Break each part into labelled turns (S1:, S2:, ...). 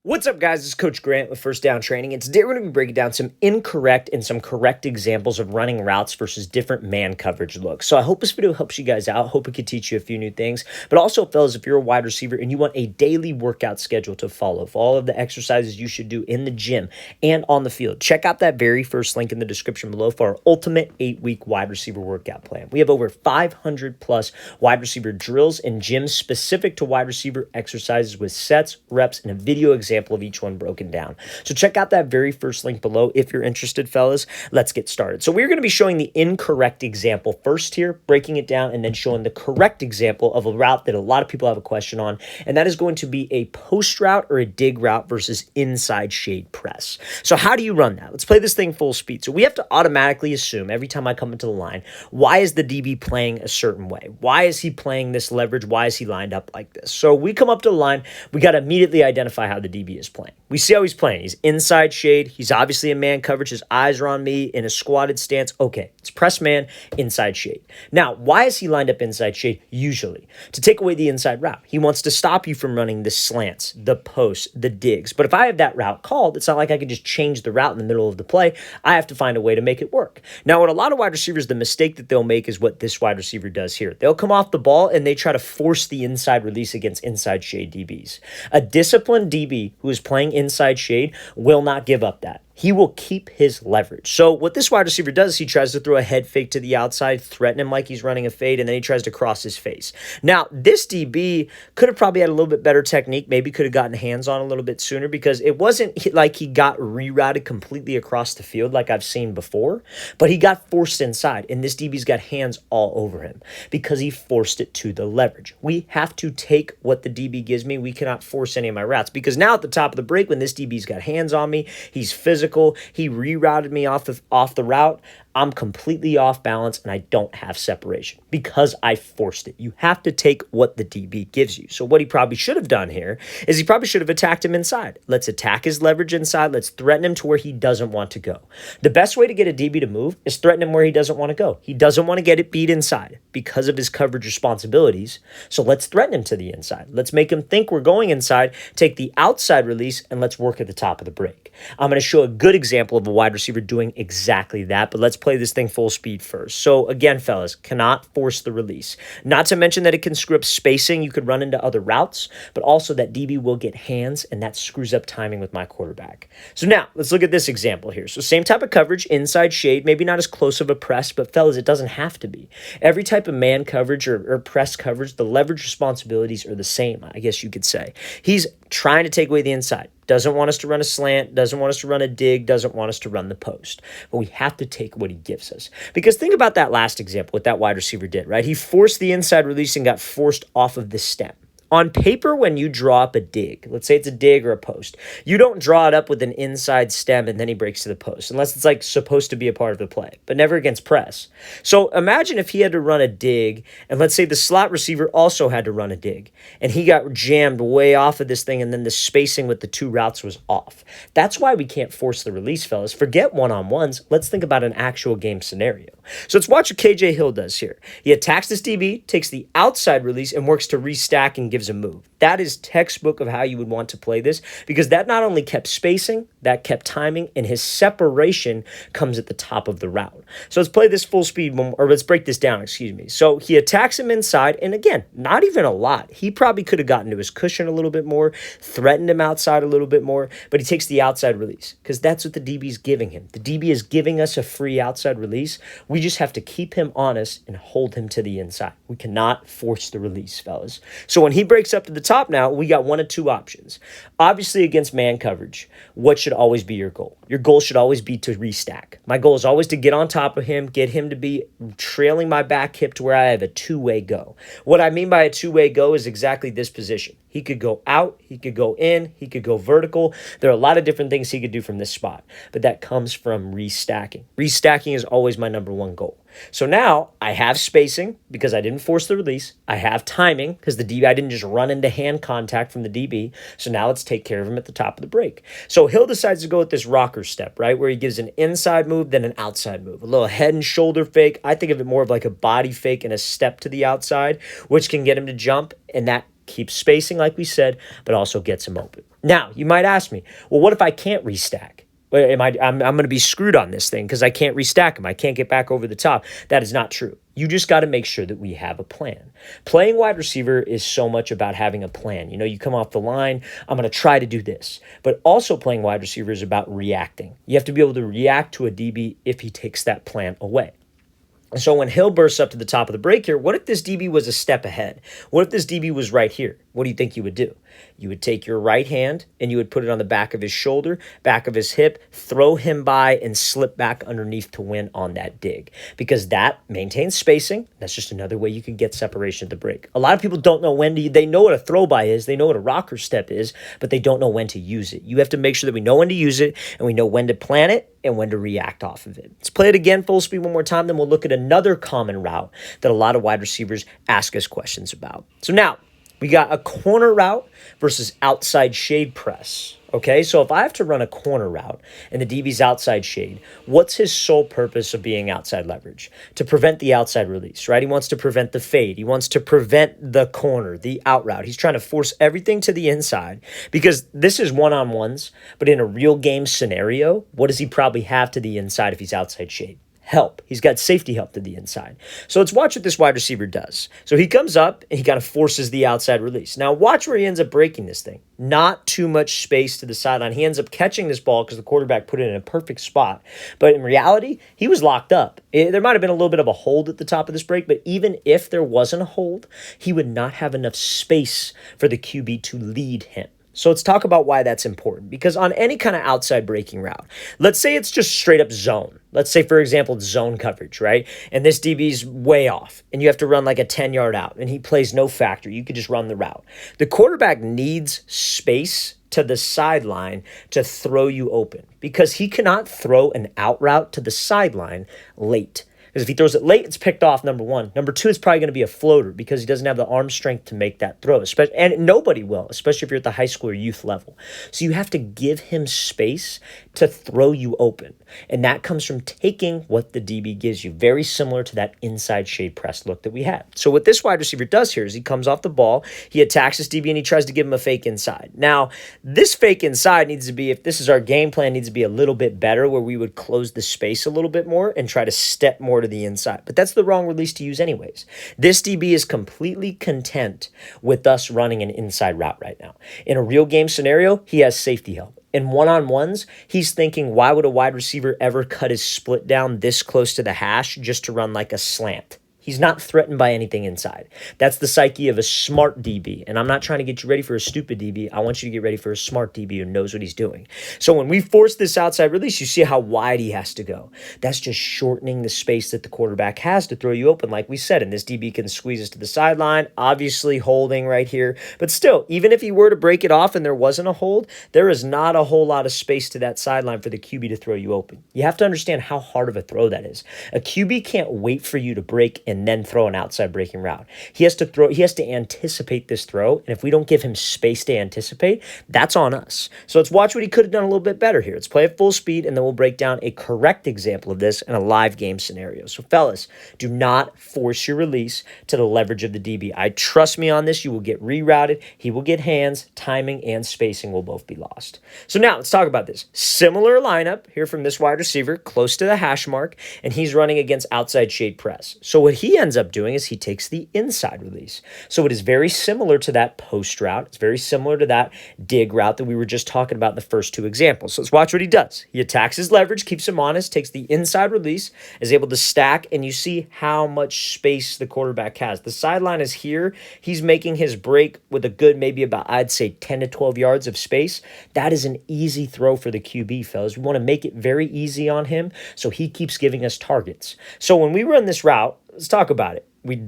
S1: What's up, guys? This is Coach Grant with First Down Training, and today we're going to be breaking down some incorrect and some correct examples of running routes versus different man coverage looks. So I hope this video helps you guys out. Hope it could teach you a few new things. But also, fellas, if you're a wide receiver and you want a daily workout schedule to follow for all of the exercises you should do in the gym and on the field, check out that very first link in the description below for our ultimate 8-week wide receiver workout plan. We have over 500 plus wide receiver drills and gyms specific to wide receiver exercises with sets, reps, and a video example of each one broken down. So check out that very first link below if you're interested, fellas. Let's get started. So we're going to be showing the incorrect example first here, breaking it down, and then showing the correct example of a route that a lot of people have a question on, and that is going to be a post route or a dig route versus inside shade press. So how do you run that? Let's play this thing full speed. So we have to automatically assume every time I come into the line, why is the DB playing a certain way? Why is he playing this leverage? Why is he lined up like this? So we come up to the line, we got to immediately identify how the DB is playing. We see how he's playing. He's inside shade. He's obviously in man coverage. His eyes are on me in a squatted stance. Okay, it's press man, inside shade. Now, why is he lined up inside shade? Usually to take away the inside route. He wants to stop you from running the slants, the posts, the digs. But if I have that route called, it's not like I can just change the route in the middle of the play. I have to find a way to make it work. Now, what a lot of wide receivers, the mistake that they'll make is what this wide receiver does here. They'll come off the ball and they try to force the inside release against inside shade DBs. A disciplined DB who is playing inside shade will not give up that. He will keep his leverage. So what this wide receiver does is he tries to throw a head fake to the outside, threaten him like he's running a fade, and then he tries to cross his face. Now, this DB could have probably had a little bit better technique, maybe could have gotten hands on a little bit sooner because it wasn't like he got rerouted completely across the field like I've seen before, but he got forced inside, and this DB's got hands all over him because he forced it to the leverage. We have to take what the DB gives me. We cannot force any of my routes because now at the top of the break, when this DB's got hands on me, he's physical, he rerouted me off the route, I'm completely off balance and I don't have separation because I forced it. You have to take what the DB gives you. So what he probably should have done here is he probably should have attacked him inside. Let's attack his leverage inside. Let's threaten him to where he doesn't want to go. The best way to get a DB to move is threaten him where he doesn't want to go. He doesn't want to get it beat inside because of his coverage responsibilities. So let's threaten him to the inside. Let's make him think we're going inside, take the outside release, and let's work at the top of the break. I'm going to show a good example of a wide receiver doing exactly that, but let's play this thing full speed first. So again, fellas, cannot force the release. Not to mention that it can screw up spacing. You could run into other routes, but also that DB will get hands, and that screws up timing with my quarterback. So now let's look at this example here. So same type of coverage, inside shade, maybe not as close of a press, but fellas, it doesn't have to be. Every type of man coverage or press coverage, the leverage responsibilities are the same, I guess you could say. He's trying to take away the inside. Doesn't want us to run a slant, doesn't want us to run a dig, doesn't want us to run the post. But we have to take what he gives us. Because think about that last example, what that wide receiver did, right? He forced the inside release and got forced off of the stem. On paper, when you draw up a dig, let's say it's a dig or a post, you don't draw it up with an inside stem and then he breaks to the post, unless it's like supposed to be a part of the play, but never against press. So imagine if he had to run a dig, and let's say the slot receiver also had to run a dig, and he got jammed way off of this thing, and then the spacing with the two routes was off. That's why we can't force the release, fellas. Forget one-on-ones. Let's think about an actual game scenario. So let's watch what KJ Hill does here. He attacks this DB, takes the outside release, and works to restack and gives a move. That is textbook of how you would want to play this because that not only kept spacing, that kept timing, and his separation comes at the top of the route. So let's play this full speed, or let's break this down, excuse me. So he attacks him inside, and again, not even a lot. He probably could have gotten to his cushion a little bit more, threatened him outside a little bit more, but he takes the outside release because that's what the DB is giving him. The DB is giving us a free outside release. We just have to keep him honest and hold him to the inside. We cannot force the release, fellas. So when he breaks up to the top now, we got one of two options. Obviously, against man coverage, what should always be your goal? Your goal should always be to restack. My goal is always to get on top of him, get him to be trailing my back hip to where I have a two-way go. What I mean by a two-way go is exactly this position. He could go out, he could go in, he could go vertical. There are a lot of different things he could do from this spot, but that comes from restacking. Restacking is always my number one goal. So now I have spacing because I didn't force the release. I have timing because the DB, I didn't just run into hand contact from the DB. So now let's take care of him at the top of the break. So Hill decides to go with this rocker step, right? Where he gives an inside move, then an outside move. A little head and shoulder fake. I think of it more of like a body fake and a step to the outside, which can get him to jump, and that keeps spacing like we said, but also gets him open. Now, you might ask me, well, what if I can't restack? I'm going to be screwed on this thing because I can't restack him. I can't get back over the top. That is not true. You just got to make sure that we have a plan. Playing wide receiver is so much about having a plan. You come off the line, I'm going to try to do this. But also playing wide receiver is about reacting. You have to be able to react to a DB if he takes that plan away. So when Hill bursts up to the top of the break here, what if this DB was a step ahead? What if this DB was right here? What do you think you would do? You would take your right hand and you would put it on the back of his shoulder, back of his hip, throw him by and slip back underneath to win on that dig. Because that maintains spacing. That's just another way you can get separation at the break. A lot of people don't know they know what a throw by is, they know what a rocker step is, but they don't know when to use it. You have to make sure that we know when to use it and we know when to plan it and when to react off of it. Let's play it again full speed one more time, then we'll look at another common route that a lot of wide receivers ask us questions about. So now, we got a corner route versus outside shade press. Okay, so if I have to run a corner route and the DB's outside shade, what's his sole purpose of being outside leverage? To prevent the outside release, right? He wants to prevent the fade. He wants to prevent the corner, the out route. He's trying to force everything to the inside because this is one-on-ones, but in a real game scenario, what does he probably have to the inside if he's outside shade? Help. He's got safety help to the inside. So let's watch what this wide receiver does. So he comes up and he kind of forces the outside release. Now watch where he ends up breaking this thing. Not too much space to the sideline. He ends up catching this ball because the quarterback put it in a perfect spot. But in reality, he was locked up. There might have been a little bit of a hold at the top of this break, but even if there wasn't a hold, he would not have enough space for the QB to lead him. So let's talk about why that's important. Because on any kind of outside breaking route, let's say it's just straight up zone. Let's say, for example, it's zone coverage, right? And this DB's way off, and you have to run like a 10-yard out, and he plays no factor. You could just run the route. The quarterback needs space to the sideline to throw you open because he cannot throw an out route to the sideline late. Because if he throws it late, it's picked off, number one. Number two, it's probably going to be a floater because he doesn't have the arm strength to make that throw. And nobody will, especially if you're at the high school or youth level. So you have to give him space to throw you open. And that comes from taking what the DB gives you. Very similar to that inside shade press look that we had. So what this wide receiver does here is he comes off the ball, he attacks this DB, and he tries to give him a fake inside. Now, this fake inside needs to be, if this is our game plan, needs to be a little bit better where we would close the space a little bit more and try to step more to the inside. But that's the wrong release to use anyways. This DB is completely content with us running an inside route right now. In a real game scenario, he has safety help. In one-on-ones, he's thinking, why would a wide receiver ever cut his split down this close to the hash just to run like a slant? He's not threatened by anything inside. That's the psyche of a smart DB. And I'm not trying to get you ready for a stupid DB. I want you to get ready for a smart DB who knows what he's doing. So when we force this outside release, you see how wide he has to go. That's just shortening the space that the quarterback has to throw you open, like we said. And this DB can squeeze us to the sideline, obviously holding right here. But still, even if he were to break it off and there wasn't a hold, there is not a whole lot of space to that sideline for the QB to throw you open. You have to understand how hard of a throw that is. A QB can't wait for you to break and then throw an outside breaking route. He has to anticipate this throw, and if we don't give him space to anticipate, that's on us. So let's watch what he could have done a little bit better here. Let's play at full speed, and then we'll break down a correct example of this in a live game scenario. So fellas, do not force your release to the leverage of the DB. Trust me on this, you will get rerouted, he will get hands, timing, and spacing will both be lost. So now let's talk about this. Similar lineup here from this wide receiver, close to the hash mark, and he's running against outside shade press. So what he ends up doing is he takes the inside release. So it is very similar to that post route. It's very similar to that dig route that we were just talking about in the first two examples. So let's watch what he does. He attacks his leverage, keeps him honest, takes the inside release, is able to stack, and you see how much space the quarterback has. The sideline is here. He's making his break with a good, maybe about, I'd say 10 to 12 yards of space. That is an easy throw for the QB, fellas. We want to make it very easy on him so he keeps giving us targets. So when we run this route, let's talk about it.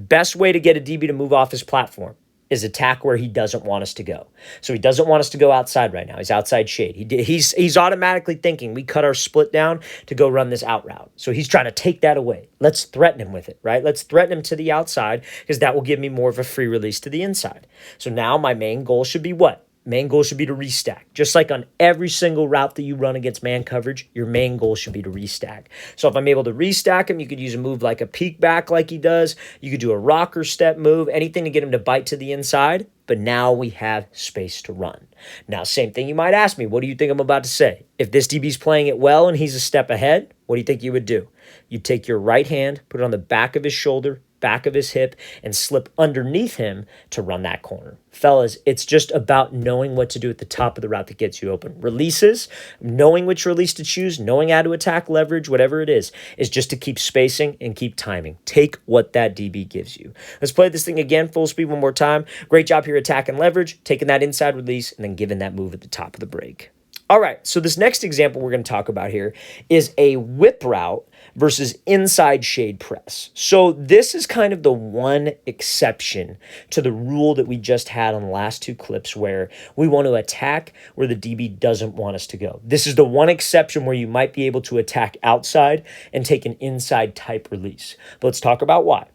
S1: Best way to get a DB to move off his platform is attack where he doesn't want us to go. So he doesn't want us to go outside right now. He's outside shade. He's automatically thinking we cut our split down to go run this out route. So he's trying to take that away. Let's threaten him with it, right? Let's threaten him to the outside because that will give me more of a free release to the inside. So now my main goal should be what? Main goal should be to restack. Just like on every single route that you run against man coverage, your main goal should be to restack. So if I'm able to restack him, you could use a move like a peek back like he does. You could do a rocker step move, anything to get him to bite to the inside. but now we have space to run. Now, same thing you might ask me, what do you think I'm about to say? If this DB's playing it well and he's a step ahead, what do you think you would do? You'd take your right hand, put it on the back of his shoulder, back of his hip, and slip underneath him to run that corner. Fellas, it's just about knowing what to do at the top of the route that gets you open. Releases, knowing which release to choose, knowing how to attack leverage, whatever it is just to keep spacing and keep timing. Take what that DB gives you. Let's play this thing again, full speed one more time. Great job here attacking leverage, taking that inside release, and then giving that move at the top of the break. All right, so this next example we're going to talk about here is a whip route versus inside shade press. So this is kind of the one exception to the rule that we just had on the last two clips where we want to attack where the DB doesn't want us to go. This is the one exception where you might be able to attack outside and take an inside type release. But let's talk about why.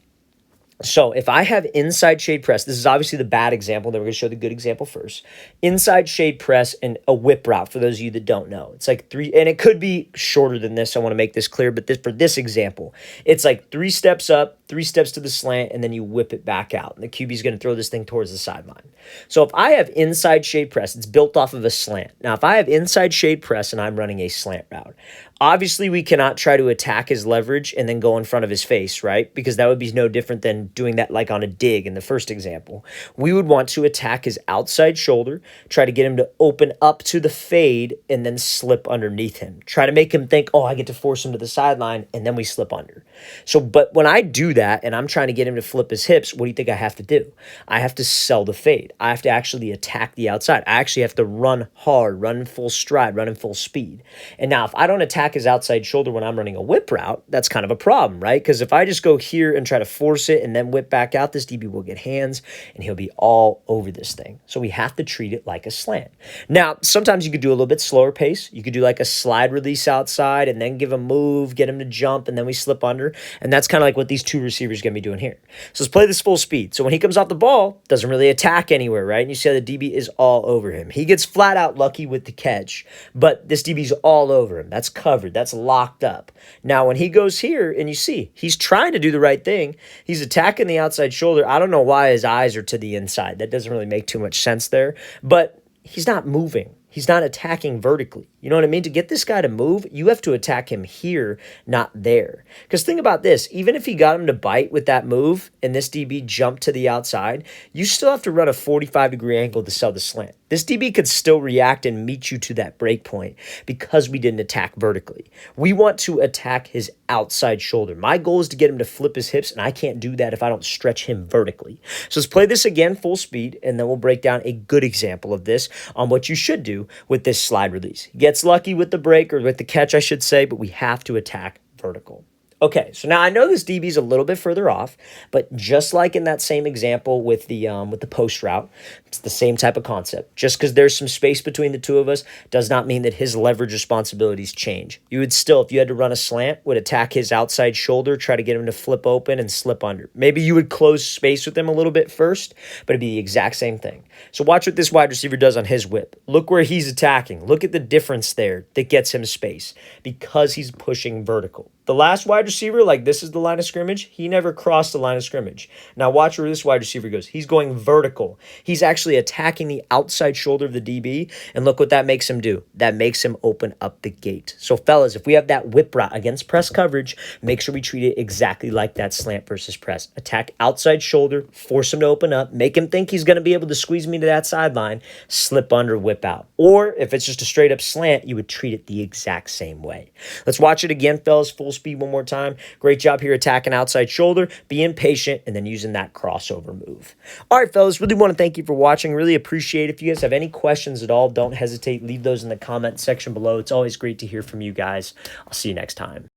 S1: So if I have inside shade press, this is obviously the bad example, then we're going to show the good example first. Inside shade press and a whip route, for those of you that don't know. It's like 3, and it could be shorter than this, I want to make this clear, but for this example, it's like 3 steps up, 3 steps to the slant, and then you whip it back out. And the QB is going to throw this thing towards the sideline. So if I have inside shade press, it's built off of a slant. Now, if I have inside shade press and I'm running a slant route, obviously we cannot try to attack his leverage and then go in front of his face, right? Because that would be no different than doing that like on a dig in the first example. We would want to attack his outside shoulder, try to get him to open up to the fade and then slip underneath him. Try to make him think, oh, I get to force him to the sideline, and then we slip under. So, but when I do that and I'm trying to get him to flip his hips, what do you think I have to do? I have to sell the fade. I have to actually attack the outside. I actually have to run hard, run in full stride, run in full speed. And now if I don't attack his outside shoulder when I'm running a whip route, that's kind of a problem, right? Because if I just go here and try to force it and then whip back out, this DB will get hands and he'll be all over this thing. So we have to treat it like a slant. Now, sometimes you could do a little bit slower pace. You could do like a slide release outside and then give a move, get him to jump, and then we slip under. And that's kind of like what these two receivers are going to be doing here. So let's play this full speed. So when he comes off the ball, doesn't really attack anywhere, right? And you see how the DB is all over him. He gets flat out lucky with the catch, but this DB's all over him. That's covered. That's locked up. Now, when he goes here and you see he's trying to do the right thing, he's attacking the outside shoulder. I don't know why his eyes are to the inside. That doesn't really make too much sense there, but he's not moving. He's not attacking vertically. You know what I mean? To get this guy to move, you have to attack him here, not there. Because think about this. Even if he got him to bite with that move and this DB jumped to the outside, you still have to run a 45-degree angle to sell the slant. This DB could still react and meet you to that break point because we didn't attack vertically. We want to attack his outside shoulder. My goal is to get him to flip his hips, and I can't do that if I don't stretch him vertically. So let's play this again full speed, and then we'll break down a good example of this on what you should do with this slide release. He gets lucky with the break, or with the catch, I should say, but we have to attack vertical. Okay, so now I know this DB is a little bit further off, but just like in that same example with the post route, it's the same type of concept. Just because there's some space between the two of us does not mean that his leverage responsibilities change. You would still, if you had to run a slant, would attack his outside shoulder, try to get him to flip open and slip under. Maybe you would close space with him a little bit first, but it'd be the exact same thing. So watch what this wide receiver does on his whip. Look where he's attacking. Look at the difference there that gets him space because he's pushing vertical. The last wide receiver, like this is the line of scrimmage, he never crossed the line of scrimmage. Now watch where this wide receiver goes. He's going vertical. He's actually attacking the outside shoulder of the DB, and look what that makes him do. That makes him open up the gate. So fellas, if we have that whip route against press coverage, make sure we treat it exactly like that slant versus press. Attack outside shoulder, force him to open up, make him think he's going to be able to squeeze me to that sideline, slip under, whip out. Or if it's just a straight up slant, you would treat it the exact same way. Let's watch it again, fellas, full speed one more time. Great job here attacking outside shoulder, being patient, and then using that crossover move. All right, fellas, really want to thank you for watching. Really appreciate it. If you guys have any questions at all, don't hesitate. Leave those in the comment section below. It's always great to hear from you guys. I'll see you next time.